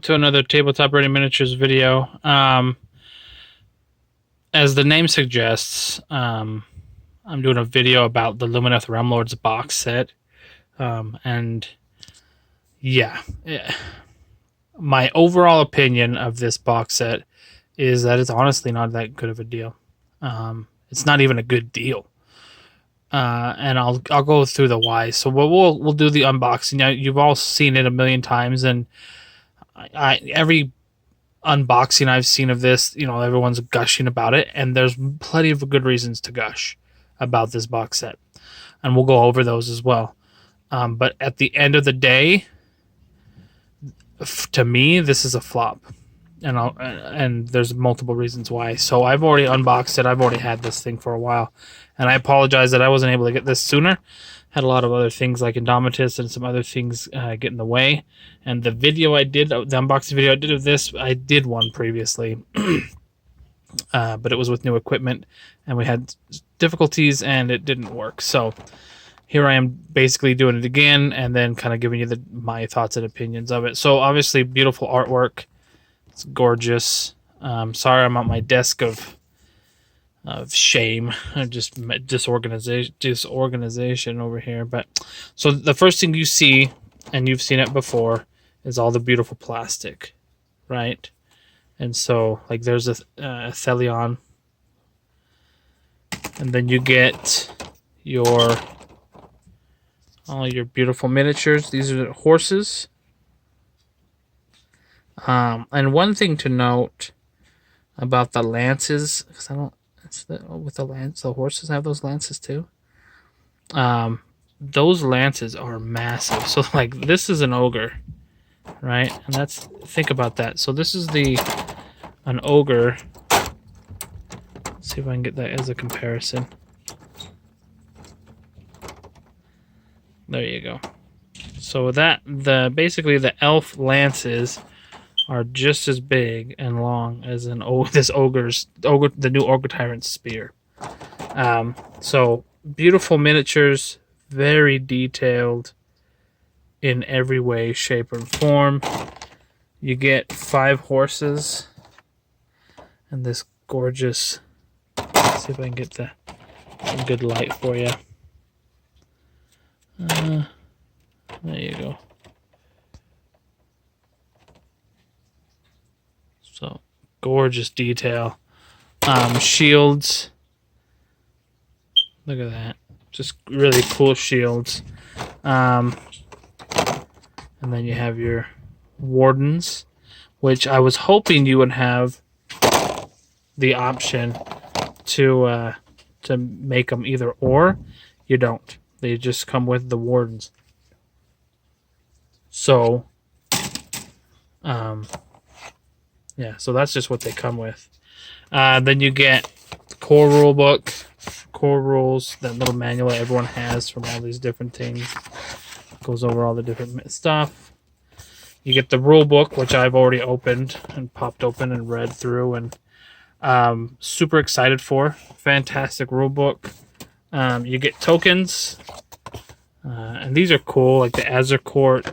to another Tabletop Ready Miniatures video. As the name suggests, I'm doing a video about the Lumineth Realm-Lords box set. And yeah, my overall opinion of this box set is that it's honestly not that good of a deal. It's not even a good deal. And I'll go through the why. So we'll do the unboxing. Now, you've all seen it a million times, and every unboxing I've seen of this, everyone's gushing about it, and there's plenty of good reasons to gush about this box set, and we'll go over those as well. But at the end of the day, to me, this is a flop, and there's multiple reasons why. So I've already unboxed it. I've already had this thing for a while, and I apologize that I wasn't able to get this sooner. Had a lot of other things like Indomitus and some other things get in the way. And the video I did, the unboxing video I did of this, I did one previously, but it was with new equipment, and we had difficulties, and it didn't work. So here I am basically doing it again, and then kind of giving you my thoughts and opinions of it. So obviously, beautiful artwork. It's gorgeous. Sorry, I'm at my desk of shame, just disorganization over here. But so the first thing you see, and you've seen it before, is all the beautiful plastic, right? And so like there's a Thelion, and then you get all your beautiful miniatures. These are the horses. And one thing to note about the lances, because I don't. With the lance, the horses have those lances too. Those lances are massive. So like this is an ogre, right? And think about that. So this is an ogre. Let's see if I can get that as a comparison. There you go. So basically the elf lances are just as big and long as the new ogre tyrant spear. So beautiful miniatures, very detailed in every way, shape, and form. You get 5 horses and this gorgeous. Let's see if I can get some good light for you. There you go. So gorgeous detail. Shields. Look at that. Just really cool shields. And then you have your wardens, which I was hoping you would have the option to make them either or. You don't. They just come with the wardens. So yeah, so that's just what they come with. Then you get core rule book, core rules, that little manual that everyone has from all these different things. Goes over all the different stuff. You get the rule book, which I've already opened and popped open and read through, and super excited for. Fantastic rule book. You get tokens, and these are cool, like the Azure Court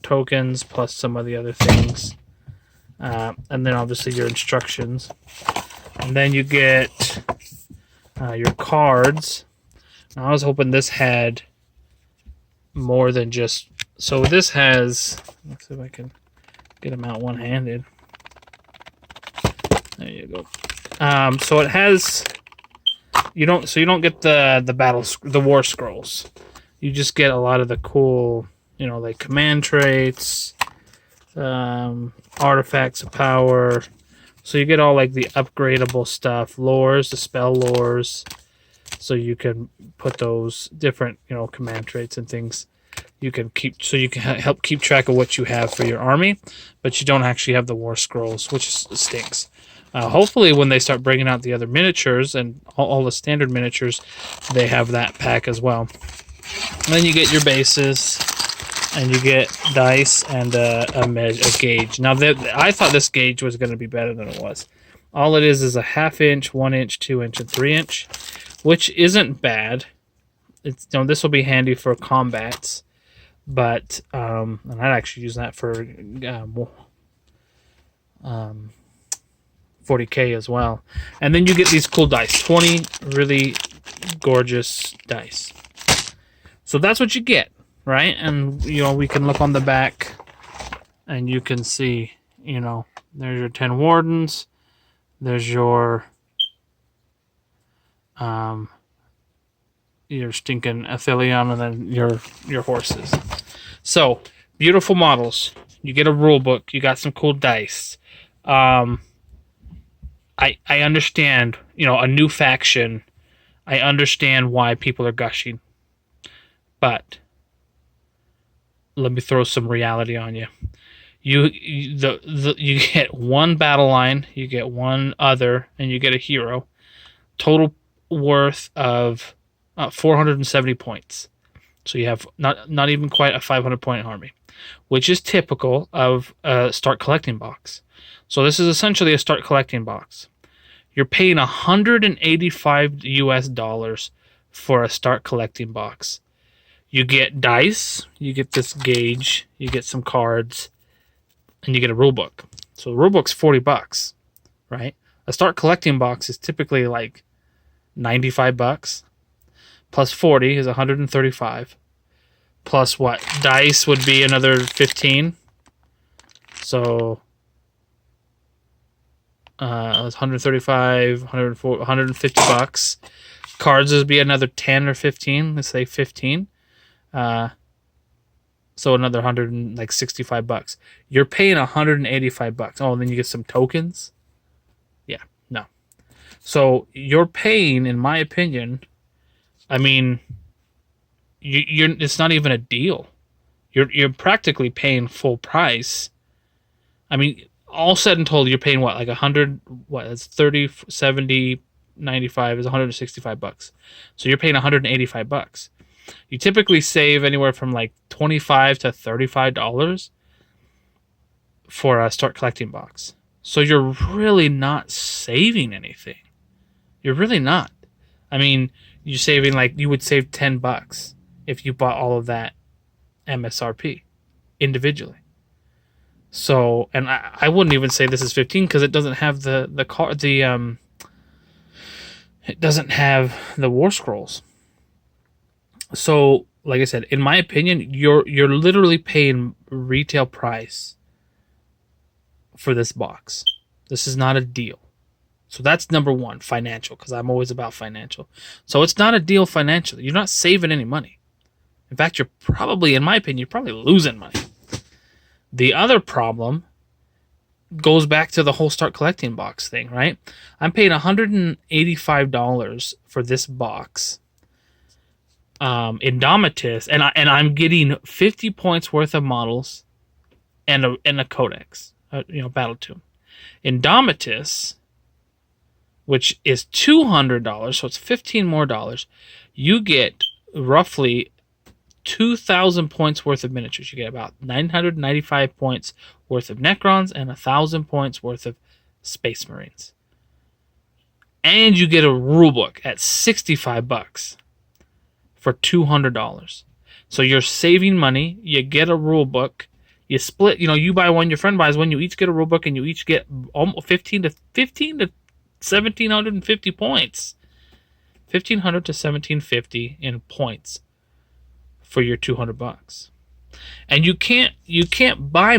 tokens plus some of the other things. And then obviously your instructions. And then you get your cards. Now, I was hoping this had more than just. So this has. Let's see if I can get them out one-handed. There you go. So it has. You don't get the war scrolls. You just get a lot of the cool, like command traits. Artifacts of power. So you get all like the upgradable stuff, lores, the spell lores, so you can put those different command traits and things you can keep, so you can help keep track of what you have for your army, but you don't actually have the war scrolls, which stinks. Hopefully when they start bringing out the other miniatures and all the standard miniatures, they have that pack as well. And then you get your bases, and you get dice and a gauge. Now, I thought this gauge was going to be better than it was. All it is a 1/2 inch, 1 inch, 2 inch, and 3 inch, which isn't bad. This will be handy for combats, but and I'd actually use that for 40k as well. And then you get these cool dice, 20 really gorgeous dice. So that's what you get, right? And we can look on the back and you can see, there's your 10 wardens, there's your stinking Athelion, and then your horses. So beautiful models. You get a rule book, you got some cool dice. I understand, a new faction. I understand why people are gushing. But let me throw some reality on you. You get one battle line, you get one other, and you get a hero. Total worth of 470 points. So you have not even quite a 500 point army, which is typical of a start collecting box. So this is essentially a start collecting box. You're paying $185 US for a start collecting box. You get dice, you get this gauge, you get some cards, and you get a rule book. So the rule book's $40, right? A start collecting box is typically like $95. Plus 40 is 135. Plus what? Dice would be another 15. So it's 135, 140, $150. Cards would be another 10 or 15. Let's say 15. So another $165. You're paying $185. Oh, and then you get some tokens. Yeah, no. So you're paying, in my opinion, I mean, it's not even a deal. You're practically paying full price. I mean, all said and told, you're paying what, like 100? What? That's 30, 70, 95 is $165. So you're paying $185. You typically save anywhere from like $25 to $35 for a start collecting box. So you're really not saving anything. You're really not. I mean, you're saving you would save $10 if you bought all of that MSRP individually. So, and I wouldn't even say this is 15 because it doesn't have it doesn't have the War Scrolls. So, like I said, in my opinion, you're literally paying retail price for this box. This is not a deal. So that's number one, financial, because I'm always about financial. So it's not a deal financially. You're not saving any money. In fact, you're probably, in my opinion, you're probably losing money. The other problem goes back to the whole start collecting box thing, right? I'm paying $185 for this box. Indomitus, and I'm getting 50 points worth of models and a codex, battletome. Indomitus, which is $200, so it's $15 more. You get roughly 2,000 points worth of miniatures. You get about 995 points worth of Necrons and 1,000 points worth of Space Marines. And you get a rulebook at $65 for $200. So you're saving money. You get a rulebook. You split. You buy one, your friend buys one. You each get a rulebook, and you each get almost 15 to 1,750 points. 1,500 to 1,750 in points for your $200. And you can't buy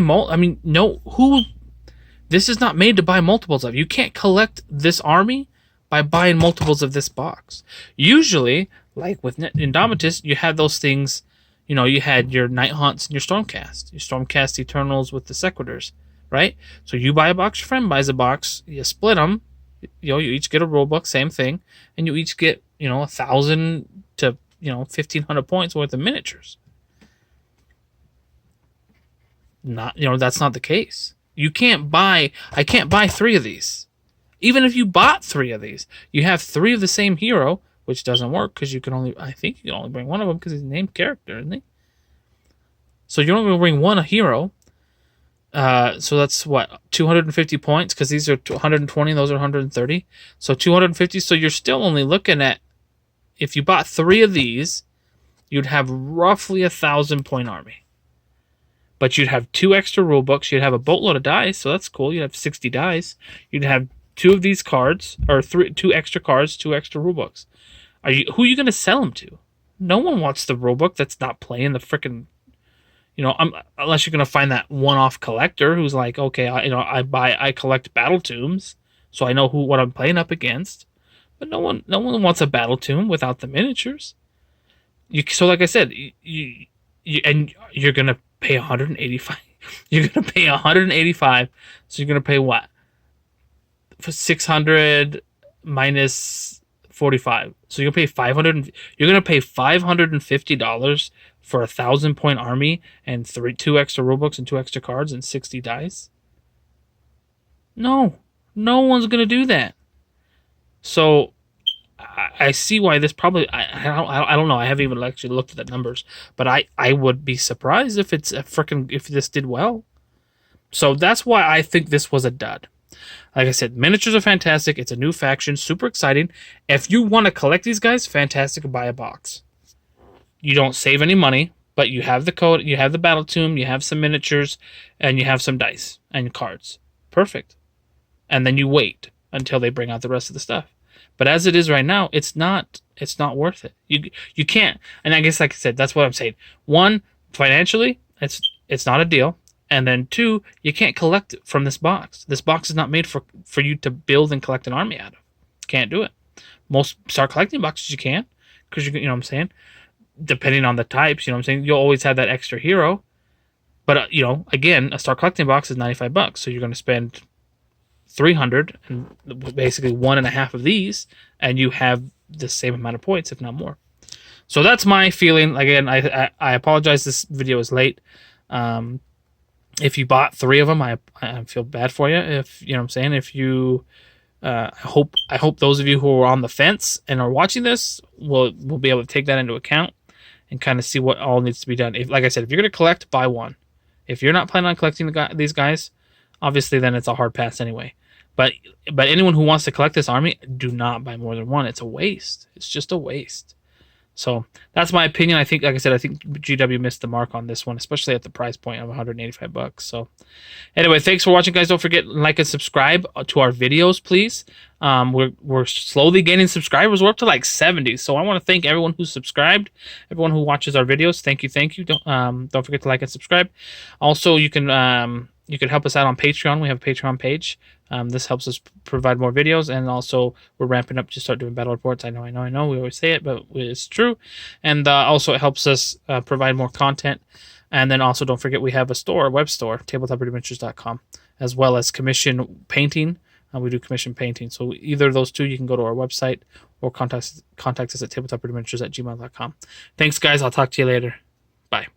this is not made to buy multiples of. You can't collect this army by buying multiples of this box. Usually, like with Indomitus, you had those things, you had your Night Haunts and your Stormcast Eternals with the Sequitors, right? So you buy a box, your friend buys a box, you split them, you each get a rulebook, same thing, and you each get, 1,000 to 1,500 points worth of miniatures. That's not the case. I can't buy 3 of these. Even if you bought 3 of these, you have 3 of the same hero, which doesn't work because I think you can only bring one of them because he's a named character, isn't he? So you're only going to bring one a hero. So that's what, 250 points, because these are 120, those are 130. So 250. So you're still only looking at, if you bought 3 of these, you'd have roughly 1,000 point army. but you'd have 2 extra rule books. You'd have a boatload of dice, so that's cool. You'd have 60 dice. You'd have 2 of these cards, or 2 extra cards, 2 extra rule books. Who are you going to sell them to? No one wants the rule book that's not playing the freaking, unless you're going to find that one-off collector who's like, okay, I collect battletomes, so I know what I'm playing up against. But no one wants a battletome without the miniatures. So like I said, and you're gonna pay 185. You're gonna pay 185. So you're gonna pay what? For 600 minus 45. So you're gonna pay 500. You're gonna pay $550 for a 1,000-point army and 2 extra rulebooks and 2 extra cards and 60 dice. No one's gonna do that. So I see why this probably. I don't know. I haven't even actually looked at the numbers, but I would be surprised if if this did well. So that's why I think this was a dud. Like I said, miniatures are fantastic. It's a new faction, super exciting. If you want to collect these guys, fantastic. Buy a box. You don't save any money, but you have the code, you have the battletome, you have some miniatures, and you have some dice and cards. Perfect. And then you wait until they bring out the rest of the stuff. But as it is right now, it's not worth it. You can't. And I guess, like I said, that's what I'm saying. 1, financially, it's not a deal. And then 2, you can't collect from this box. This box is not made for you to build and collect an army out of. Can't do it. Most start collecting boxes you can, because you know what I'm saying. Depending on the types, you know what I'm saying. You'll always have that extra hero. But again, a start collecting box is $95, so you're going to spend 300 and basically 1.5 of these, and you have the same amount of points, if not more. So that's my feeling. Again, I apologize. This video is late. If you bought 3 of them, I feel bad for you. If you know what I'm saying. If you, I hope those of you who are on the fence and are watching this will be able to take that into account and kind of see what all needs to be done. Like I said, if you're going to collect, buy 1. If you're not planning on collecting these guys, obviously then it's a hard pass anyway. But anyone who wants to collect this army, do not buy more than 1. It's a waste. It's just a waste. So that's my opinion. I think, like I said, I think GW missed the mark on this one, especially at the price point of $185. So anyway, thanks for watching, guys. Don't forget, like and subscribe to our videos, please. We're slowly gaining subscribers. We're up to like 70. So I want to thank everyone who's subscribed, everyone who watches our videos. Thank you. Don't forget to like and subscribe. Also, you can help us out on Patreon. We have a Patreon page. This helps us provide more videos, and also we're ramping up to start doing battle reports. I know. We always say it, but it's true. And also it helps us provide more content. And then also don't forget we have a web store, tabletopadimensions.com, as well as commission painting. We do commission painting. So either of those two, you can go to our website or contact us at tabletopadimensions@gmail.com. Thanks, guys. I'll talk to you later. Bye.